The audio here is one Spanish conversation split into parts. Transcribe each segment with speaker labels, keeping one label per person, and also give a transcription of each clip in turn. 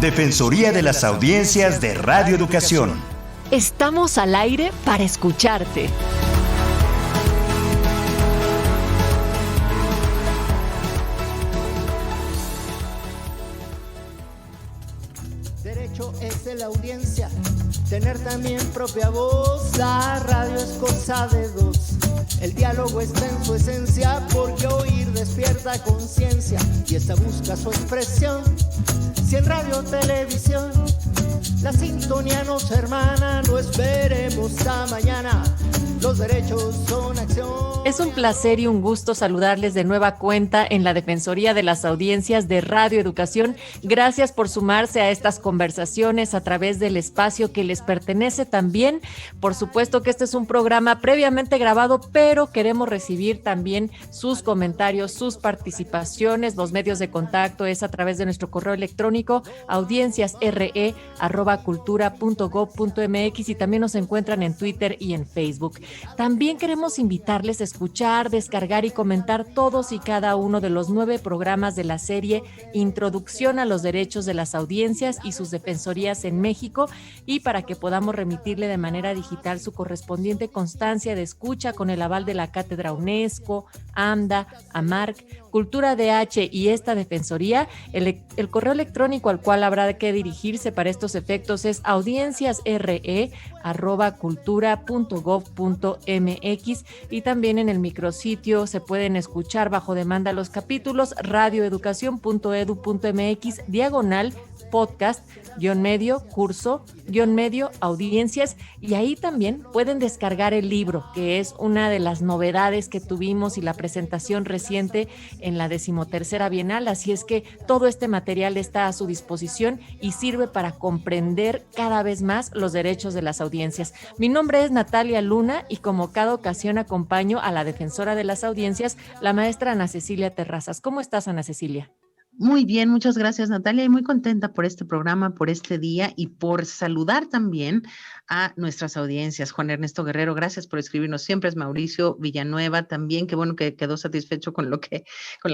Speaker 1: Defensoría de las Audiencias de Radio Educación.
Speaker 2: Estamos al aire para escucharte.
Speaker 3: Derecho es de la audiencia, tener también propia voz. La radio es cosa de dos. El diálogo está en su esencia, porque oír despierta conciencia y esta busca su expresión. Si en radio o televisión la sintonía nos hermana, no esperemos hasta mañana. Los derechos son acción.
Speaker 2: Es un placer y un gusto saludarles de nueva cuenta en la Defensoría de las Audiencias de Radio Educación. Gracias por sumarse a estas conversaciones a través del espacio que les pertenece también. Por supuesto que este es un programa previamente grabado, pero queremos recibir también sus comentarios, sus participaciones. Los medios de contacto es a través de nuestro correo electrónico audienciasre@cultura.gov.mx y también nos encuentran en Twitter y en Facebook. También queremos invitarles a escuchar, descargar y comentar todos y cada uno de los 9 programas de la serie Introducción a los Derechos de las Audiencias y sus Defensorías en México, y para que podamos remitirle de manera digital su correspondiente constancia de escucha con el aval de la Cátedra UNESCO, AMDA, AMARC, Cultura DH y esta Defensoría. El correo electrónico al cual habrá que dirigirse para estos efectos es audienciasre@cultura.gov.mx, y también en el micrositio se pueden escuchar bajo demanda los capítulos radioeducación.edu.mx/podcast _medio curso _medio audiencias, y ahí también pueden descargar el libro, que es una de las novedades que tuvimos y la presentación reciente en la 13ª Bienal. Así es que todo este material está a su disposición y sirve para comprender cada vez más los derechos de las audiencias. Mi nombre es Natalia Luna y como cada ocasión acompaño a la defensora de las audiencias, la maestra Ana Cecilia Terrazas. ¿Cómo estás, Ana Cecilia?
Speaker 4: Muy bien, muchas gracias, Natalia, y muy contenta por este programa, por este día y por saludar también a nuestras audiencias. Juan Ernesto Guerrero, gracias por escribirnos siempre. Es Mauricio Villanueva también, qué bueno que quedó satisfecho con la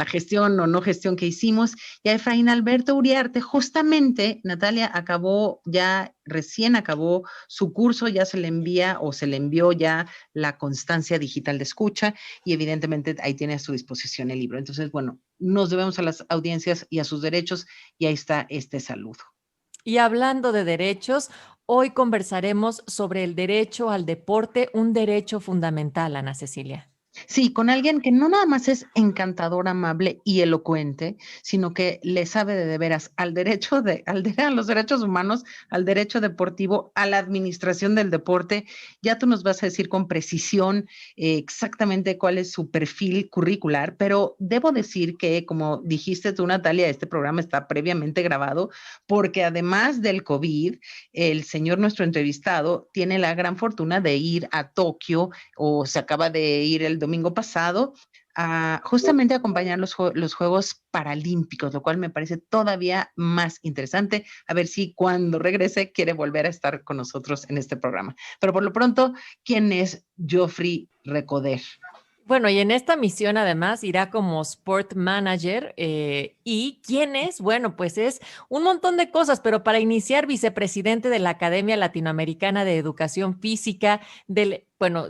Speaker 4: gestión o no gestión que hicimos. Y a Efraín Alberto Uriarte, justamente, Natalia recién acabó su curso, ya se le envía o se le envió ya la constancia digital de escucha y evidentemente ahí tiene a su disposición el libro. Entonces, bueno, nos debemos a las audiencias y a sus derechos, y ahí está este saludo.
Speaker 2: Y hablando de derechos, hoy conversaremos sobre el derecho al deporte, un derecho fundamental, Ana Cecilia.
Speaker 4: Sí, con alguien que no nada más es encantador, amable y elocuente, sino que le sabe de veras a los derechos humanos, al derecho deportivo, a la administración del deporte. Ya tú nos vas a decir con precisión exactamente cuál es su perfil curricular, pero debo decir que, como dijiste tú, Natalia, este programa está previamente grabado porque además del COVID, el señor nuestro entrevistado tiene la gran fortuna de ir a Tokio, o se acaba de ir el domingo pasado, justamente a acompañar los Juegos Paralímpicos, lo cual me parece todavía más interesante. A ver si cuando regrese quiere volver a estar con nosotros en este programa. Pero por lo pronto, ¿quién es Geoffrey Recoder?
Speaker 2: Bueno, y en esta misión además irá como Sport Manager. ¿Y quién es? Bueno, pues es un montón de cosas, pero para iniciar, vicepresidente de la Academia Latinoamericana de Educación Física,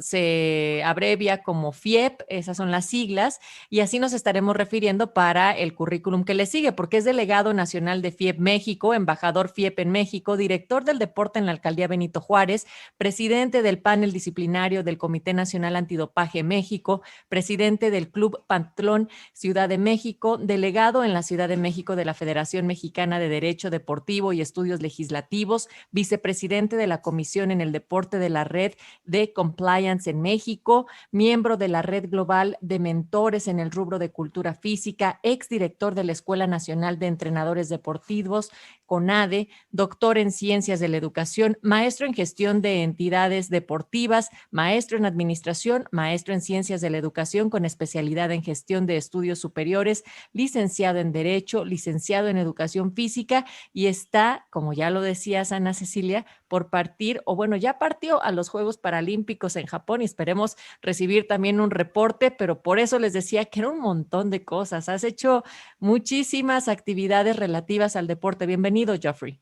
Speaker 2: se abrevia como FIEP, esas son las siglas, y así nos estaremos refiriendo para el currículum que le sigue, porque es delegado nacional de FIEP México, embajador FIEP en México, director del deporte en la Alcaldía Benito Juárez, presidente del panel disciplinario del Comité Nacional Antidopaje México, presidente del Club Pantlón Ciudad de México, delegado en la Ciudad de México de la Federación Mexicana de Derecho Deportivo y Estudios Legislativos, vicepresidente de la Comisión en el Deporte de la Red de Compliance en México, miembro de la Red Global de Mentores en el rubro de cultura física, exdirector de la Escuela Nacional de Entrenadores Deportivos, CONADE, doctor en Ciencias de la Educación, maestro en Gestión de Entidades Deportivas, maestro en Administración, maestro en Ciencias de la Educación con especialidad en Gestión de Estudios Superiores, licenciado en Derecho, licenciado en Educación Física, y está, como ya lo decías, Ana Cecilia, por partir, o bueno, ya partió a los Juegos Paralímpicos en Japón y esperemos recibir también un reporte, pero por eso les decía que era un montón de cosas. Has hecho muchísimas actividades relativas al deporte. Bienvenido, Geoffrey.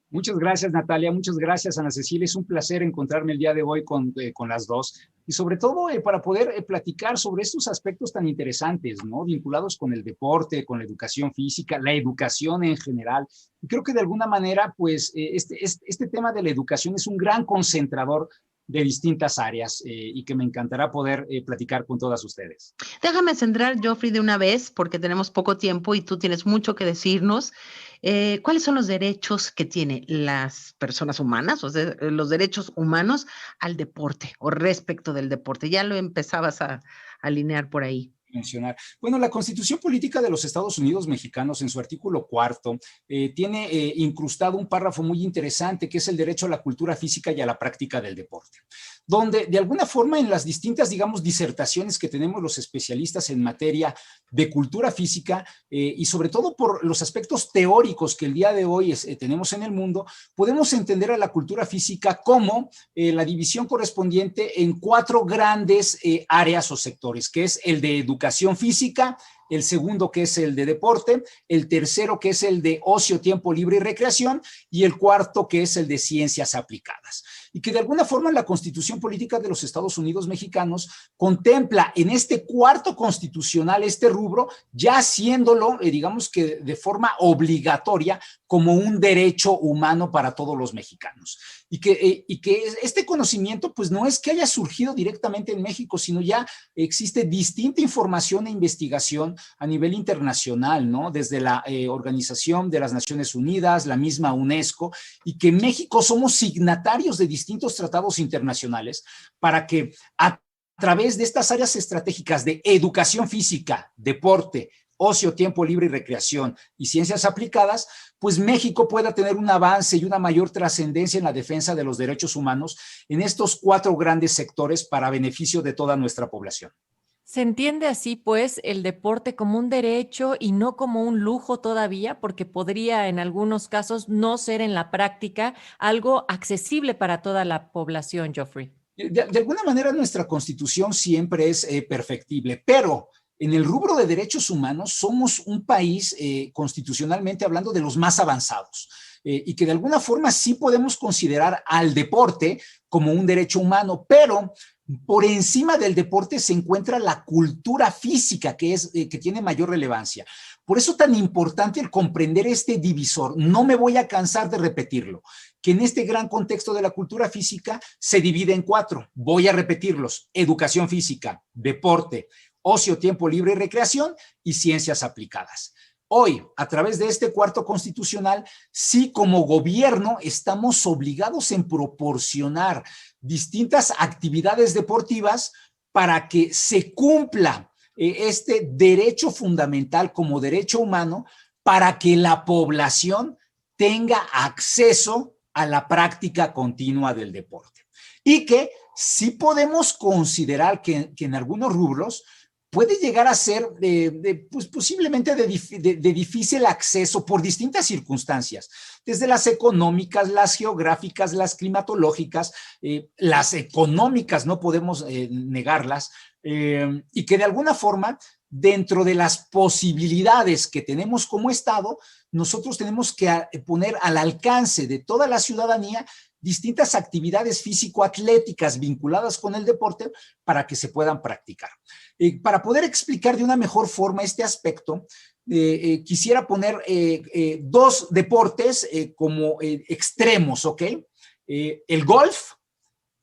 Speaker 5: Muchas gracias, Natalia. Muchas gracias, Ana Cecilia. Es un placer encontrarme el día de hoy con las dos y sobre todo para poder platicar sobre estos aspectos tan interesantes, ¿no? Vinculados con el deporte, con la educación física, la educación en general. Y creo que de alguna manera, pues, este tema de la educación es un gran concentrador de distintas áreas y que me encantará poder platicar con todas ustedes.
Speaker 4: Déjame centrar, Geoffrey, de una vez, porque tenemos poco tiempo y tú tienes mucho que decirnos. ¿Cuáles son los derechos que tienen las personas humanas, o sea, los derechos humanos al deporte o respecto del deporte? Ya lo empezabas a alinear por ahí.
Speaker 5: Mencionar. Bueno, la Constitución Política de los Estados Unidos Mexicanos, en su artículo 4, tiene incrustado un párrafo muy interesante que es el derecho a la cultura física y a la práctica del deporte, donde de alguna forma en las distintas, digamos, disertaciones que tenemos los especialistas en materia de cultura física y sobre todo por los aspectos teóricos que el día de hoy tenemos en el mundo, podemos entender a la cultura física como la división correspondiente en 4 grandes áreas o sectores, que es el de educación física, el segundo que es el de deporte, el tercero que es el de ocio, tiempo libre y recreación, y el cuarto que es el de ciencias aplicadas. Y que de alguna forma la Constitución Política de los Estados Unidos Mexicanos contempla en este cuarto constitucional este rubro, ya haciéndolo, digamos que de forma obligatoria, como un derecho humano para todos los mexicanos. Y que este conocimiento pues no es que haya surgido directamente en México, sino ya existe distinta información e investigación a nivel internacional, ¿no? Desde la Organización de las Naciones Unidas, la misma UNESCO, y que en México somos signatarios de distintos tratados internacionales para que a través de estas áreas estratégicas de educación física, deporte, ocio, tiempo libre y recreación y ciencias aplicadas, pues México pueda tener un avance y una mayor trascendencia en la defensa de los derechos humanos en estos 4 grandes sectores para beneficio de toda nuestra población.
Speaker 2: ¿Se entiende así, pues, el deporte como un derecho y no como un lujo todavía? Porque podría en algunos casos no ser en la práctica algo accesible para toda la población, Geoffrey.
Speaker 5: De alguna manera nuestra Constitución siempre es perfectible, pero en el rubro de derechos humanos somos un país constitucionalmente hablando de los más avanzados y que de alguna forma sí podemos considerar al deporte como un derecho humano, pero por encima del deporte se encuentra la cultura física que tiene mayor relevancia. Por eso tan importante el comprender este divisor. No me voy a cansar de repetirlo, que en este gran contexto de la cultura física se divide en 4. Voy a repetirlos: educación física, deporte, ocio, tiempo libre y recreación y ciencias aplicadas. Hoy, a través de este cuarto constitucional, sí como gobierno estamos obligados en proporcionar distintas actividades deportivas para que se cumpla este derecho fundamental como derecho humano para que la población tenga acceso a la práctica continua del deporte. Y que sí podemos considerar que en algunos rubros puede llegar a ser pues posiblemente de difícil acceso por distintas circunstancias, desde las económicas, las geográficas, las climatológicas, las económicas, no podemos negarlas, y que de alguna forma, dentro de las posibilidades que tenemos como Estado, nosotros tenemos que poner al alcance de toda la ciudadanía distintas actividades físico-atléticas vinculadas con el deporte para que se puedan practicar. Para poder explicar de una mejor forma este aspecto, quisiera poner 2 deportes como extremos, ¿ok? El golf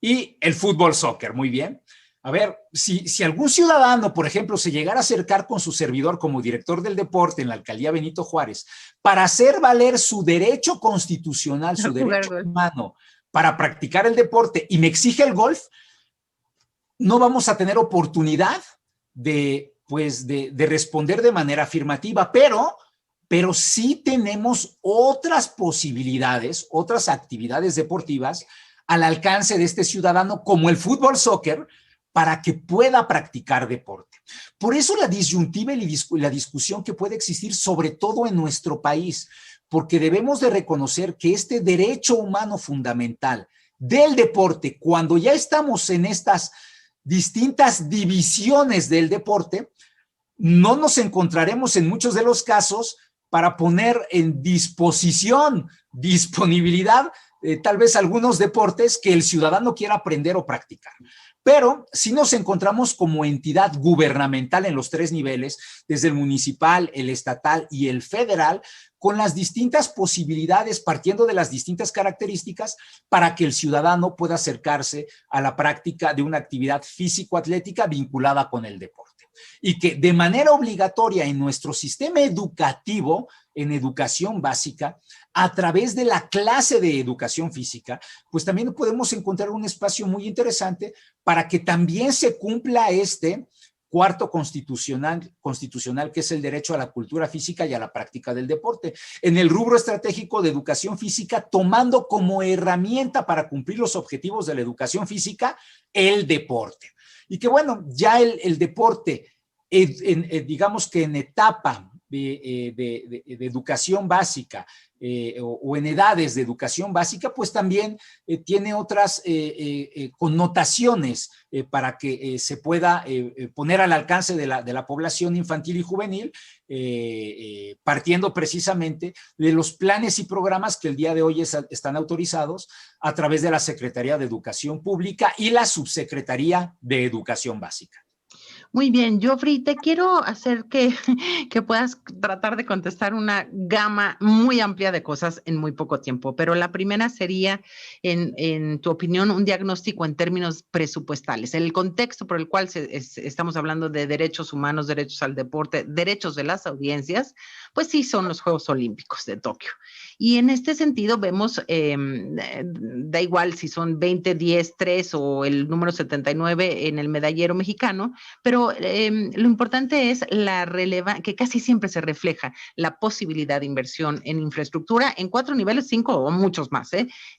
Speaker 5: y el fútbol soccer, muy bien. A ver, si algún ciudadano, por ejemplo, se llegara a acercar con su servidor como director del deporte en la alcaldía Benito Juárez para hacer valer su derecho constitucional, su derecho humano para practicar el deporte y me exige el golf, no vamos a tener oportunidad de responder de manera afirmativa, pero sí tenemos otras posibilidades, otras actividades deportivas al alcance de este ciudadano como el fútbol soccer, para que pueda practicar deporte. Por eso la disyuntiva y la discusión que puede existir, sobre todo en nuestro país, porque debemos de reconocer que este derecho humano fundamental del deporte, cuando ya estamos en estas distintas divisiones del deporte, no nos encontraremos en muchos de los casos para poner en disponibilidad, tal vez algunos deportes que el ciudadano quiera aprender o practicar. Pero si nos encontramos como entidad gubernamental en los 3 niveles, desde el municipal, el estatal y el federal, con las distintas posibilidades, partiendo de las distintas características, para que el ciudadano pueda acercarse a la práctica de una actividad físico-atlética vinculada con el deporte. Y que de manera obligatoria en nuestro sistema educativo, en educación básica, a través de la clase de educación física, pues también podemos encontrar un espacio muy interesante para que también se cumpla este cuarto constitucional, que es el derecho a la cultura física y a la práctica del deporte. En el rubro estratégico de educación física, tomando como herramienta para cumplir los objetivos de la educación física, el deporte. Y que bueno, ya el deporte, digamos que en etapa de educación básica o en edades de educación básica, pues también tiene otras connotaciones para que se pueda poner al alcance de la población infantil y juvenil, partiendo precisamente de los planes y programas que el día de hoy están autorizados a través de la Secretaría de Educación Pública y la Subsecretaría de Educación Básica.
Speaker 4: Muy bien, Geoffrey, te quiero hacer que puedas tratar de contestar una gama muy amplia de cosas en muy poco tiempo, pero la primera sería, en tu opinión, un diagnóstico en términos presupuestales. El contexto por el cual estamos hablando de derechos humanos, derechos al deporte, derechos de las audiencias, pues sí son los Juegos Olímpicos de Tokio. Y en este sentido vemos, da igual si son 20, 10, 3 o el número 79 en el medallero mexicano, pero lo importante es que casi siempre se refleja la posibilidad de inversión en infraestructura en 4 niveles, 5 o muchos más,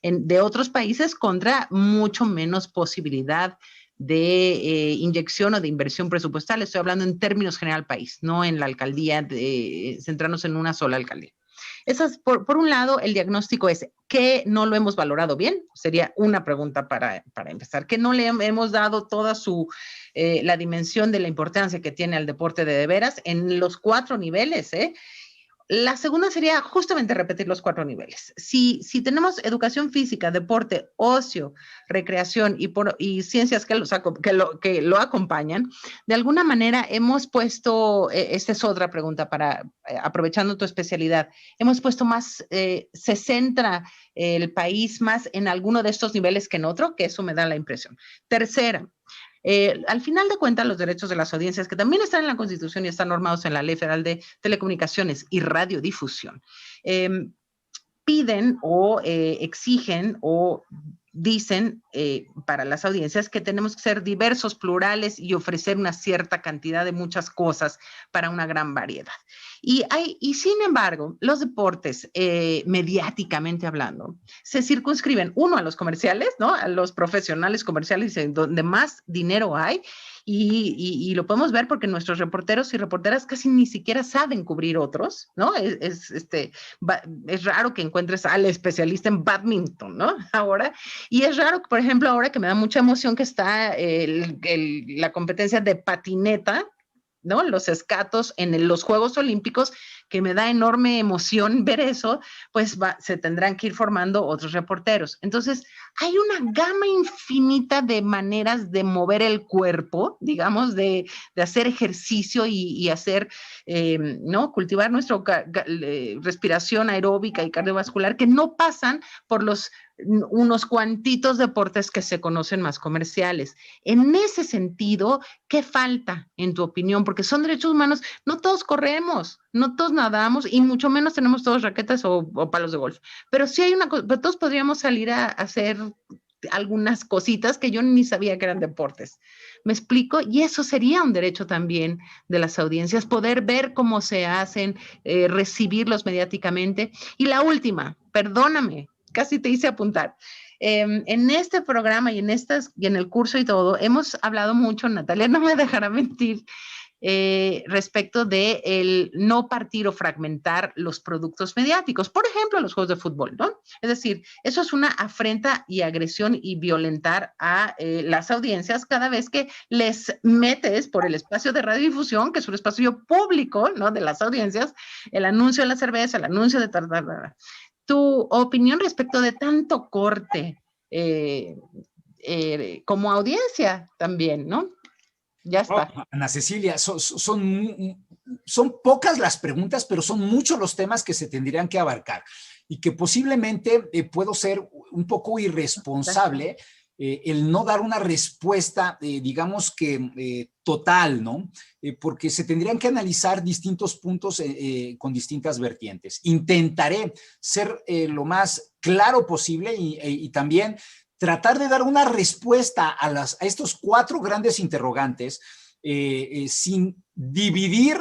Speaker 4: de otros países contra mucho menos posibilidad de inyección o de inversión presupuestal. Estoy hablando en términos general país, no en la alcaldía, centrarnos en una sola alcaldía. Por un lado, el diagnóstico es que no lo hemos valorado bien. Sería una pregunta para empezar. Que no le hemos dado toda la dimensión de la importancia que tiene al deporte de veras en los 4 niveles, La segunda sería justamente repetir los 4 niveles. Si tenemos educación física, deporte, ocio, recreación y ciencias que lo acompañan, de alguna manera hemos puesto, esta es otra pregunta aprovechando tu especialidad, hemos puesto más, se centra el país más en alguno de estos niveles que en otro, que eso me da la impresión. Tercera, al final de cuentas, los derechos de las audiencias, que también están en la Constitución y están normados en la Ley Federal de Telecomunicaciones y Radiodifusión, piden o exigen o dicen para las audiencias que tenemos que ser diversos, plurales y ofrecer una cierta cantidad de muchas cosas para una gran variedad. Y sin embargo, los deportes, mediáticamente hablando, se circunscriben, uno, a los comerciales, ¿no? A los profesionales comerciales, donde más dinero hay, y lo podemos ver porque nuestros reporteros y reporteras casi ni siquiera saben cubrir otros, ¿no? Es raro que encuentres al especialista en badminton, ¿no? Ahora, y es raro, por ejemplo, ahora que me da mucha emoción que está la competencia de patineta, ¿no? Los escatos en los Juegos Olímpicos, que me da enorme emoción ver eso, pues se tendrán que ir formando otros reporteros. Entonces, hay una gama infinita de maneras de mover el cuerpo, digamos, de hacer ejercicio y hacer, ¿no? Cultivar nuestra respiración aeróbica y cardiovascular, que no pasan por unos cuantitos deportes que se conocen más comerciales. En ese sentido, ¿qué falta en tu opinión? Porque son derechos humanos, no todos corremos, no todos nadamos y mucho menos tenemos todos raquetas o palos de golf, pero sí hay pero todos podríamos salir a hacer algunas cositas que yo ni sabía que eran deportes. ¿Me explico? Y eso sería un derecho también de las audiencias, poder ver cómo se hacen, recibirlos mediáticamente. Y la última, perdóname, casi te hice apuntar. En este programa y en el curso y todo, hemos hablado mucho, Natalia no me dejará mentir, respecto de el no partir o fragmentar los productos mediáticos, por ejemplo, los juegos de fútbol, ¿no? Es decir, eso es una afrenta y agresión y violentar a las audiencias cada vez que les metes por el espacio de radiodifusión, que es un espacio público, ¿no? De las audiencias, el anuncio de la cerveza, el anuncio de tal. Tu opinión respecto de tanto corte como audiencia también, ¿no? Ya está.
Speaker 5: Oh, Ana Cecilia, son pocas las preguntas, pero son muchos los temas que se tendrían que abarcar y que posiblemente puedo ser un poco irresponsable el no dar una respuesta, digamos que total, ¿no? Porque se tendrían que analizar distintos puntos con distintas vertientes. Intentaré ser lo más claro posible y también tratar de dar una respuesta a estos 4 grandes interrogantes sin dividir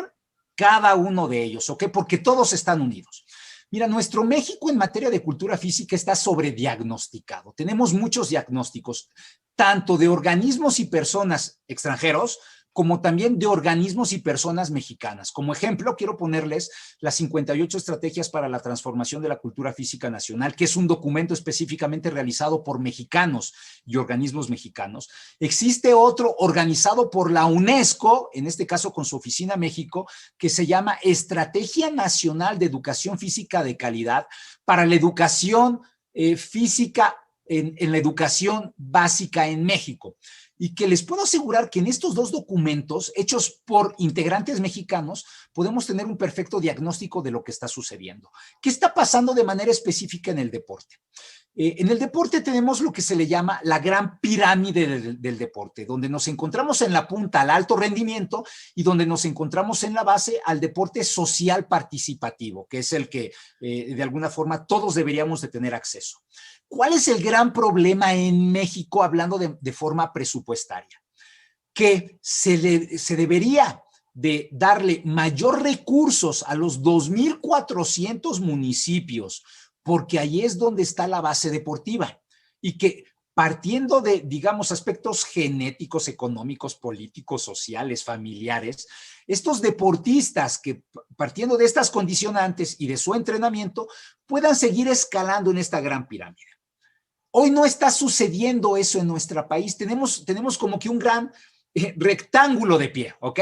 Speaker 5: cada uno de ellos, ¿ok? Porque todos están unidos. Mira, nuestro México en materia de cultura física está sobrediagnosticado. Tenemos muchos diagnósticos, tanto de organismos y personas extranjeros, como también de organismos y personas mexicanas. Como ejemplo, quiero ponerles las 58 estrategias para la transformación de la cultura física nacional, que es un documento específicamente realizado por mexicanos y organismos mexicanos. Existe otro organizado por la UNESCO, en este caso con su oficina México, que se llama Estrategia Nacional de Educación Física de Calidad para la educación física en la educación básica en México. Y que les puedo asegurar que en estos 2 documentos, hechos por integrantes mexicanos, podemos tener un perfecto diagnóstico de lo que está sucediendo. ¿Qué está pasando de manera específica en el deporte? En el deporte tenemos lo que se le llama la gran pirámide del deporte, donde nos encontramos en la punta al alto rendimiento y donde nos encontramos en la base al deporte social participativo, que es el que de alguna forma todos deberíamos de tener acceso. ¿Cuál es el gran problema en México hablando de forma presupuestaria? Que se debería de darle mayor recursos a los 2,400 municipios, porque ahí es donde está la base deportiva y que partiendo de, digamos, aspectos genéticos, económicos, políticos, sociales, familiares, estos deportistas que partiendo de estas condicionantes y de su entrenamiento puedan seguir escalando en esta gran pirámide. Hoy no está sucediendo eso en nuestro país. Tenemos como que un gran rectángulo de pie, ¿ok?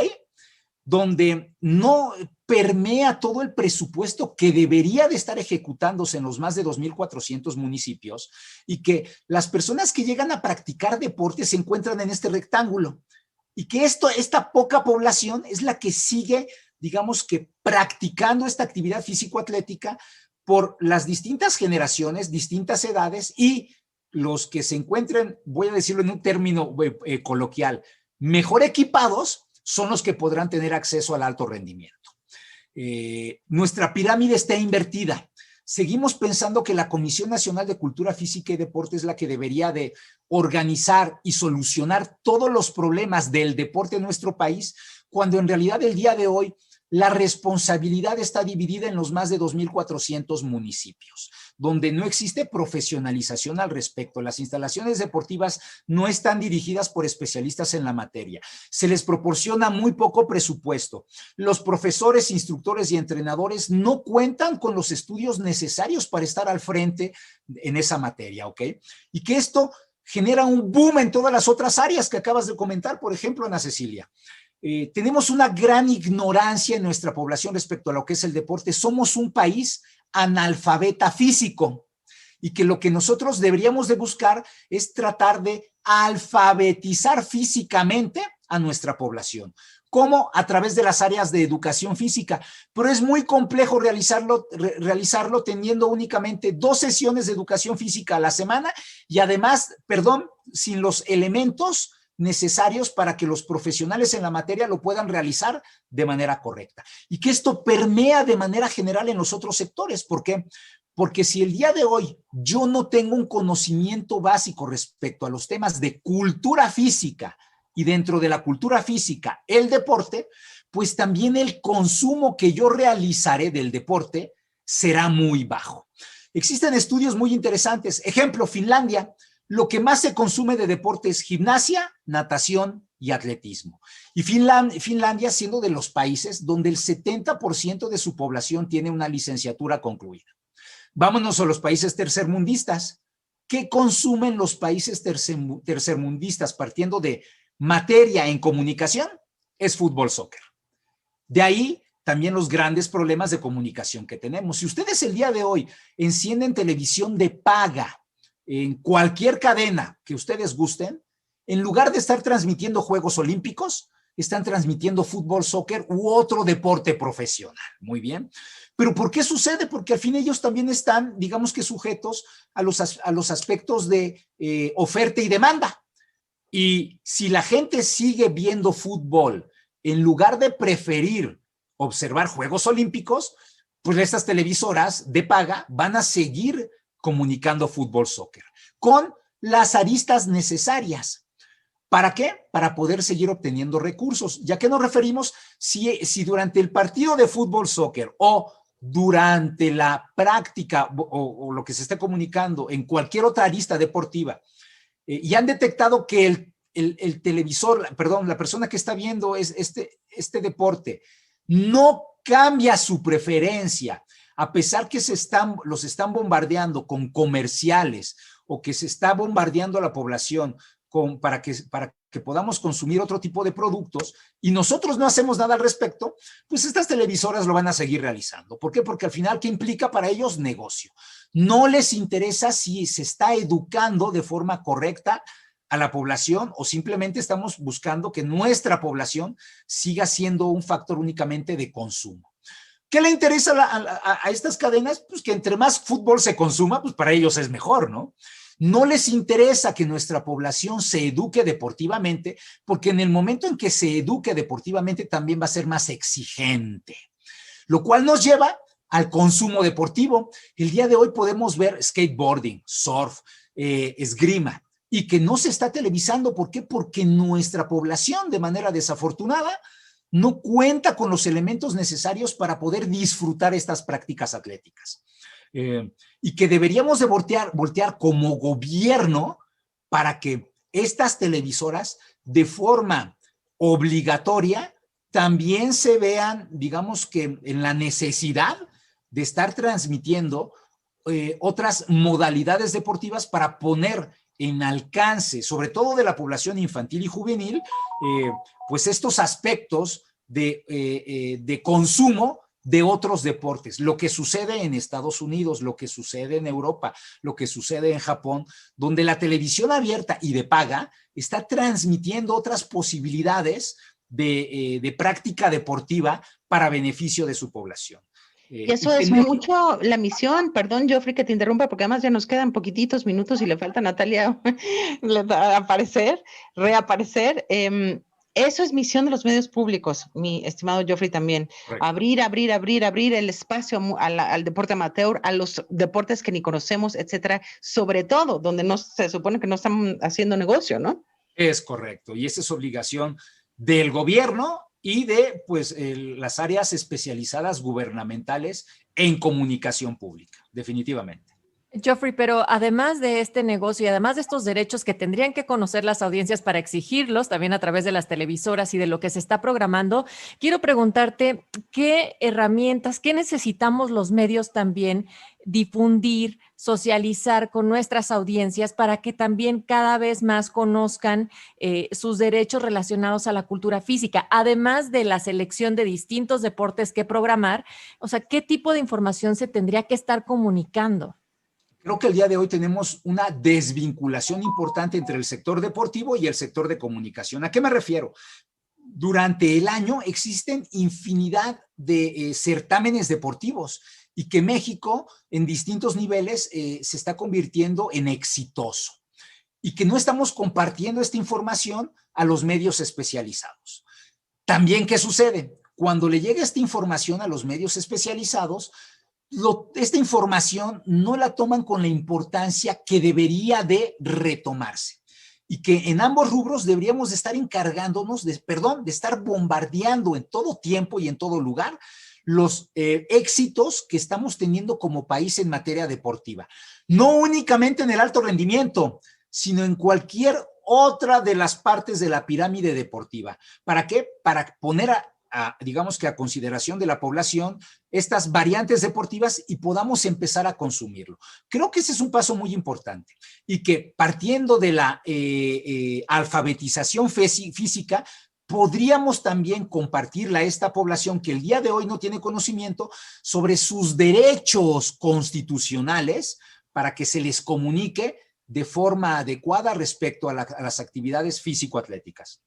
Speaker 5: Donde no permea todo el presupuesto que debería de estar ejecutándose en los más de 2,400 municipios y que las personas que llegan a practicar deporte se encuentran en este rectángulo y que esta poca población es la que sigue, digamos que practicando esta actividad físico-atlética por las distintas generaciones, distintas edades y los que se encuentren, voy a decirlo en un término coloquial, mejor equipados son los que podrán tener acceso al alto rendimiento. Nuestra pirámide está invertida. Seguimos pensando que la Comisión Nacional de Cultura Física y Deporte es la que debería de organizar y solucionar todos los problemas del deporte en nuestro país, cuando en realidad el día de hoy la responsabilidad está dividida en los más de 2,400 municipios, donde no existe profesionalización al respecto. Las instalaciones deportivas no están dirigidas por especialistas en la materia. Se les proporciona muy poco presupuesto. Los profesores, instructores y entrenadores no cuentan con los estudios necesarios para estar al frente en esa materia, ¿ok? Y que esto genera un boom en todas las otras áreas que acabas de comentar, por ejemplo, Ana Cecilia. Tenemos una gran ignorancia en nuestra población respecto a lo que es el deporte. Somos un país analfabeta físico y que lo que nosotros deberíamos de buscar es tratar de alfabetizar físicamente a nuestra población. ¿Cómo? A través de las áreas de educación física. Pero es muy complejo realizarlo teniendo únicamente 2 sesiones de educación física a la semana y además, sin los elementos necesarios para que los profesionales en la materia lo puedan realizar de manera correcta. Y que esto permea de manera general en los otros sectores. ¿Por qué? Porque si el día de hoy yo no tengo un conocimiento básico respecto a los temas de cultura física y dentro de la cultura física el deporte, pues también el consumo que yo realizaré del deporte será muy bajo. Existen estudios muy interesantes. Ejemplo, Finlandia. Lo que más se consume de deporte es gimnasia, natación y atletismo. Y Finlandia siendo de los países donde el 70% de su población tiene una licenciatura concluida. Vámonos a los países tercermundistas. ¿Qué consumen los países tercermundistas partiendo de materia en comunicación? Es fútbol, soccer. De ahí también los grandes problemas de comunicación que tenemos. Si ustedes el día de hoy encienden televisión de paga en cualquier cadena que ustedes gusten, en lugar de estar transmitiendo Juegos Olímpicos, están transmitiendo fútbol, soccer u otro deporte profesional. Muy bien. ¿Pero por qué sucede? Porque al fin ellos también están, digamos que sujetos a los aspectos de oferta y demanda. Y si la gente sigue viendo fútbol en lugar de preferir observar Juegos Olímpicos, pues estas televisoras de paga van a seguir comunicando fútbol, soccer, con las aristas necesarias. ¿Para qué? Para poder seguir obteniendo recursos. ¿Ya que nos referimos? Si durante el partido de fútbol, soccer o durante la práctica o lo que se esté comunicando en cualquier otra arista deportiva y han detectado que el televisor, perdón, la persona que está viendo este deporte no cambia su preferencia, a pesar que los están bombardeando con comerciales o que se está bombardeando a la población para que podamos consumir otro tipo de productos y nosotros no hacemos nada al respecto, pues estas televisoras lo van a seguir realizando. ¿Por qué? Porque al final, ¿qué implica para ellos? Negocio. No les interesa si se está educando de forma correcta a la población o simplemente estamos buscando que nuestra población siga siendo un factor únicamente de consumo. ¿Qué le interesa a estas cadenas? Pues que entre más fútbol se consuma, pues para ellos es mejor, ¿no? No les interesa que nuestra población se eduque deportivamente, porque en el momento en que se eduque deportivamente también va a ser más exigente, lo cual nos lleva al consumo deportivo. El día de hoy podemos ver skateboarding, surf, esgrima, y que no se está televisando. ¿Por qué? Porque nuestra población, de manera desafortunada, no cuenta con los elementos necesarios para poder disfrutar estas prácticas atléticas. Y que deberíamos de voltear como gobierno para que estas televisoras de forma obligatoria también se vean, digamos que en la necesidad de estar transmitiendo otras modalidades deportivas para poner en alcance, sobre todo de la población infantil y juvenil, pues estos aspectos de consumo de otros deportes, lo que sucede en Estados Unidos, lo que sucede en Europa, lo que sucede en Japón, donde la televisión abierta y de paga está transmitiendo otras posibilidades de práctica deportiva para beneficio de su población.
Speaker 4: Y eso es mucho la misión, perdón, Geoffrey, que te interrumpa, porque además ya nos quedan poquititos minutos y le falta a Natalia reaparecer. Eso es misión de los medios públicos, mi estimado Geoffrey, también. Correcto. Abrir el espacio al deporte amateur, a los deportes que ni conocemos, etcétera, sobre todo donde no se supone que no están haciendo negocio, ¿no?
Speaker 5: Es correcto, y esa es obligación del gobierno y de pues las áreas especializadas gubernamentales en comunicación pública, definitivamente.
Speaker 2: Geoffrey, pero además de este negocio y además de estos derechos que tendrían que conocer las audiencias para exigirlos también a través de las televisoras y de lo que se está programando, quiero preguntarte qué herramientas, qué necesitamos los medios también difundir, socializar con nuestras audiencias para que también cada vez más conozcan sus derechos relacionados a la cultura física, además de la selección de distintos deportes que programar. O sea, ¿qué tipo de información se tendría que estar comunicando?
Speaker 5: Creo que el día de hoy tenemos una desvinculación importante entre el sector deportivo y el sector de comunicación. ¿A qué me refiero? Durante el año existen infinidad de certámenes deportivos y que México en distintos niveles se está convirtiendo en exitoso y que no estamos compartiendo esta información a los medios especializados. También, ¿qué sucede? Cuando le llega esta información a los medios especializados, esta información no la toman con la importancia que debería de retomarse y que en ambos rubros deberíamos de estar encargándonos de estar bombardeando en todo tiempo y en todo lugar los éxitos que estamos teniendo como país en materia deportiva. No únicamente en el alto rendimiento, sino en cualquier otra de las partes de la pirámide deportiva. ¿Para qué? Para poner digamos que a consideración de la población estas variantes deportivas y podamos empezar a consumirlo. Creo que ese es un paso muy importante y que partiendo de la alfabetización física, podríamos también compartirle a esta población que el día de hoy no tiene conocimiento sobre sus derechos constitucionales para que se les comunique de forma adecuada respecto a las actividades físico-atléticas.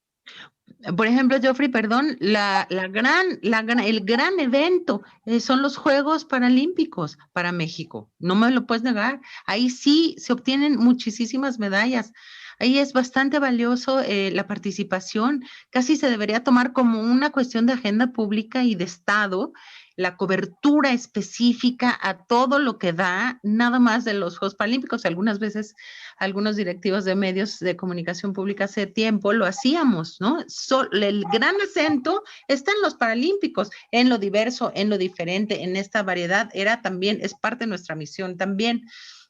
Speaker 4: Por ejemplo, Geoffrey, perdón, el gran evento son los Juegos Paralímpicos para México. No me lo puedes negar. Ahí sí se obtienen muchísimas medallas. Ahí es bastante valioso la participación. Casi se debería tomar como una cuestión de agenda pública y de Estado, la cobertura específica a todo lo que da, nada más de los Juegos Paralímpicos. Algunas veces, algunos directivos de medios de comunicación pública hace tiempo lo hacíamos, ¿no? El gran acento está en los Paralímpicos, en lo diverso, en lo diferente, en esta variedad, es parte de nuestra misión también.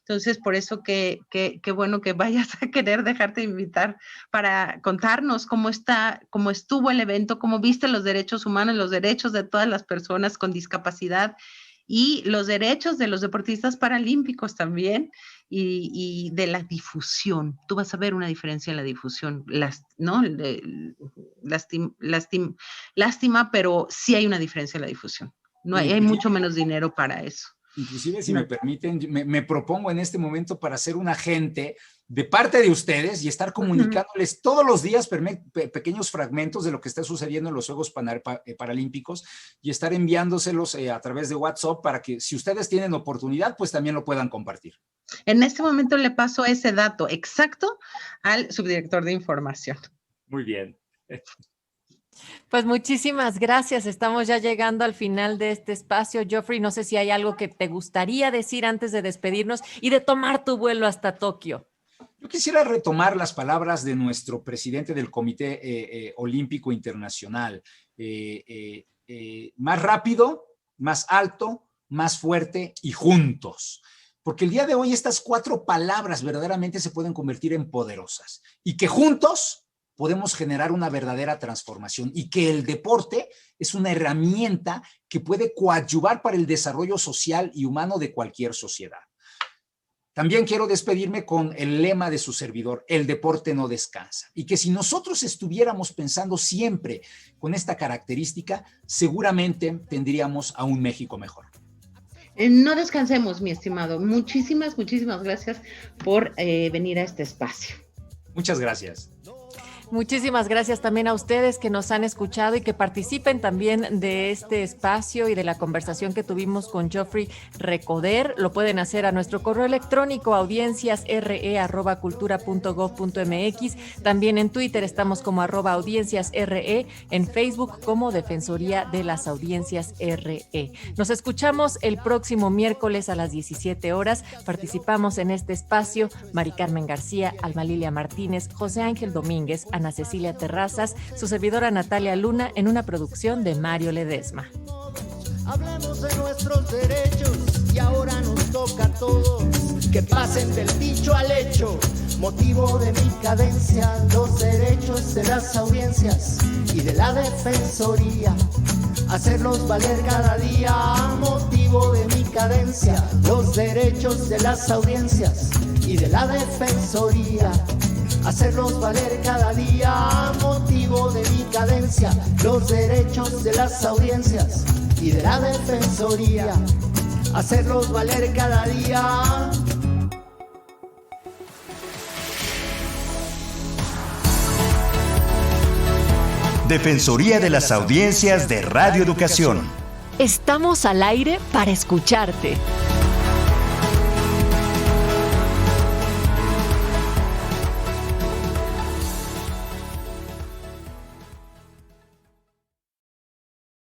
Speaker 4: Entonces, por eso qué bueno que vayas a querer dejarte invitar para contarnos cómo estuvo el evento, cómo viste los derechos humanos, los derechos de todas las personas con discapacidad y los derechos de los deportistas paralímpicos también y de la difusión. Tú vas a ver una diferencia en la difusión, ¿no? Lástima, pero sí hay una diferencia en la difusión. No hay mucho menos dinero para eso.
Speaker 5: Inclusive, si me permiten, me propongo en este momento para ser un agente de parte de ustedes y estar comunicándoles todos los días pequeños fragmentos de lo que está sucediendo en los Juegos Paralímpicos y estar enviándoselos a través de WhatsApp para que si ustedes tienen oportunidad, pues también lo puedan compartir.
Speaker 4: En este momento le paso ese dato exacto al subdirector de información.
Speaker 5: Muy bien.
Speaker 2: Pues muchísimas gracias. Estamos ya llegando al final de este espacio. Geoffrey, no sé si hay algo que te gustaría decir antes de despedirnos y de tomar tu vuelo hasta Tokio.
Speaker 5: Yo quisiera retomar las palabras de nuestro presidente del Comité Olímpico Internacional. Más rápido, más alto, más fuerte y juntos. Porque el día de hoy estas 4 palabras verdaderamente se pueden convertir en poderosas y que juntos podemos generar una verdadera transformación y que el deporte es una herramienta que puede coadyuvar para el desarrollo social y humano de cualquier sociedad. También quiero despedirme con el lema de su servidor, el deporte no descansa. Y que si nosotros estuviéramos pensando siempre con esta característica, seguramente tendríamos a un México mejor.
Speaker 4: No descansemos, mi estimado. Muchísimas gracias por venir a este espacio.
Speaker 5: Muchas gracias.
Speaker 2: Muchísimas gracias también a ustedes que nos han escuchado y que participen también de este espacio y de la conversación que tuvimos con Geoffrey Recoder. Lo pueden hacer a nuestro correo electrónico audienciasre@cultura.gov.mx. También en Twitter estamos como @audienciasre, en Facebook como Defensoría de las Audiencias RE. Nos escuchamos el próximo miércoles a las 17 horas. Participamos en este espacio Mari Carmen García, Alma Lilia Martínez, José Ángel Domínguez, Ana Cecilia Terrazas, su servidora Natalia Luna, en una producción de Mario Ledesma.
Speaker 3: Hablemos de nuestros derechos y ahora nos toca a todos que pasen del dicho al hecho. Motivo de mi cadencia, los derechos de las audiencias y de la defensoría. Hacerlos valer cada día, motivo de mi cadencia, los derechos de las audiencias y de la defensoría. Hacerlos valer cada día, motivo de mi cadencia, los derechos de las audiencias y de la defensoría. Hacerlos valer cada día.
Speaker 1: Defensoría de las Audiencias de Radio Educación.
Speaker 2: Estamos al aire para escucharte.